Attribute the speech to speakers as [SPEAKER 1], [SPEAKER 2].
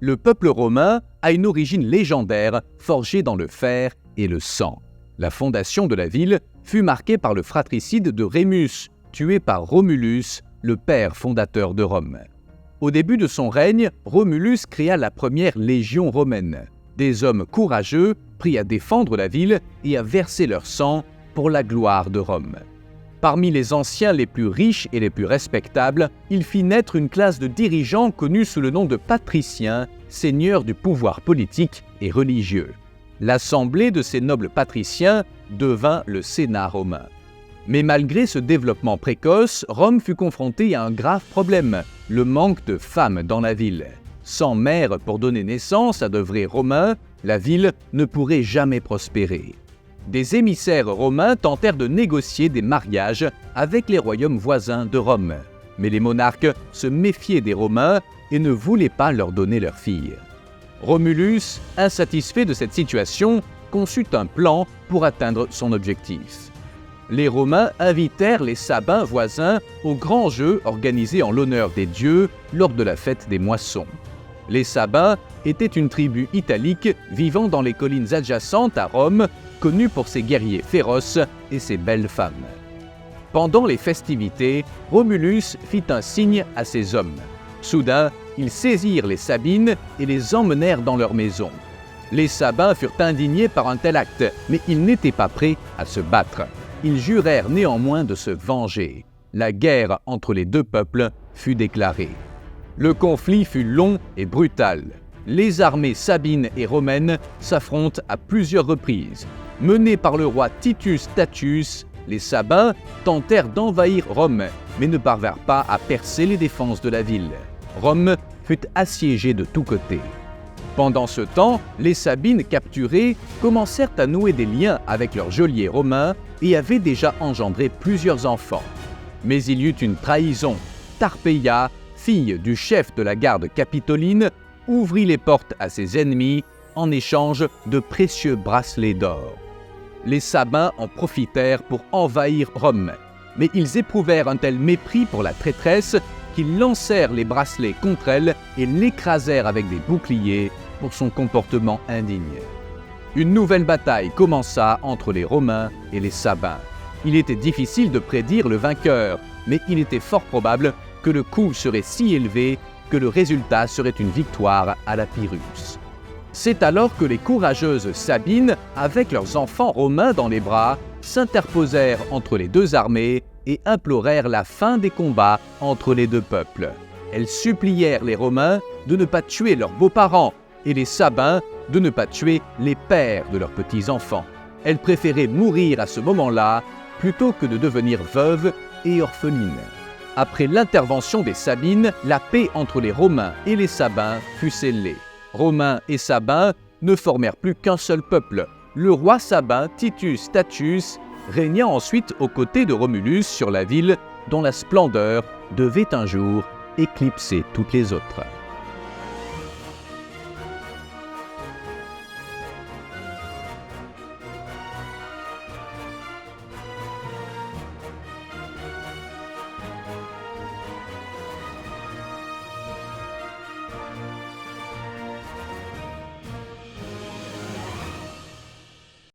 [SPEAKER 1] Le peuple romain a une origine légendaire forgée dans le fer et le sang. La fondation de la ville fut marquée par le fratricide de Rémus, tué par Romulus, le père fondateur de Rome. Au début de son règne, Romulus créa la première légion romaine. Des hommes courageux pris à défendre la ville et à verser leur sang pour la gloire de Rome. Parmi les anciens les plus riches et les plus respectables, il fit naître une classe de dirigeants connus sous le nom de patriciens, seigneurs du pouvoir politique et religieux. L'assemblée de ces nobles patriciens devint le Sénat romain. Mais malgré ce développement précoce, Rome fut confrontée à un grave problème, le manque de femmes dans la ville. Sans mère pour donner naissance à de vrais Romains, la ville ne pourrait jamais prospérer. Des émissaires romains tentèrent de négocier des mariages avec les royaumes voisins de Rome. Mais les monarques se méfiaient des Romains et ne voulaient pas leur donner leurs filles. Romulus, insatisfait de cette situation, conçut un plan pour atteindre son objectif. Les Romains invitèrent les Sabins voisins au grand jeu organisé en l'honneur des dieux lors de la fête des moissons. Les Sabins étaient une tribu italique vivant dans les collines adjacentes à Rome, connue pour ses guerriers féroces et ses belles femmes. Pendant les festivités, Romulus fit un signe à ses hommes. Soudain, ils saisirent les Sabines et les emmenèrent dans leur maison. Les Sabins furent indignés par un tel acte, mais ils n'étaient pas prêts à se battre. Ils jurèrent néanmoins de se venger. La guerre entre les deux peuples fut déclarée. Le conflit fut long et brutal. Les armées sabines et romaines s'affrontent à plusieurs reprises. Menés par le roi Titus Statius, les Sabins tentèrent d'envahir Rome, mais ne parvinrent pas à percer les défenses de la ville. Rome fut assiégée de tous côtés. Pendant ce temps, les Sabines capturées commencèrent à nouer des liens avec leurs geôliers romains et avaient déjà engendré plusieurs enfants. Mais il y eut une trahison. Tarpeia, fille du chef de la garde capitoline, ouvrit les portes à ses ennemis en échange de précieux bracelets d'or. Les Sabins en profitèrent pour envahir Rome, mais ils éprouvèrent un tel mépris pour la traîtresse qu'ils lancèrent les bracelets contre elle et l'écrasèrent avec des boucliers pour son comportement indigne. Une nouvelle bataille commença entre les Romains et les Sabins. Il était difficile de prédire le vainqueur, mais il était fort probable que le coût serait si élevé que le résultat serait une victoire à la Pyrrhus. C'est alors que les courageuses Sabines, avec leurs enfants romains dans les bras, s'interposèrent entre les deux armées et implorèrent la fin des combats entre les deux peuples. Elles supplièrent les Romains de ne pas tuer leurs beaux-parents et les Sabins de ne pas tuer les pères de leurs petits-enfants. Elles préféraient mourir à ce moment-là plutôt que de devenir veuves et orphelines. Après l'intervention des Sabines, la paix entre les Romains et les Sabins fut scellée. Romains et Sabins ne formèrent plus qu'un seul peuple. Le roi sabin Titus Statius régna ensuite aux côtés de Romulus sur la ville dont la splendeur devait un jour éclipser toutes les autres.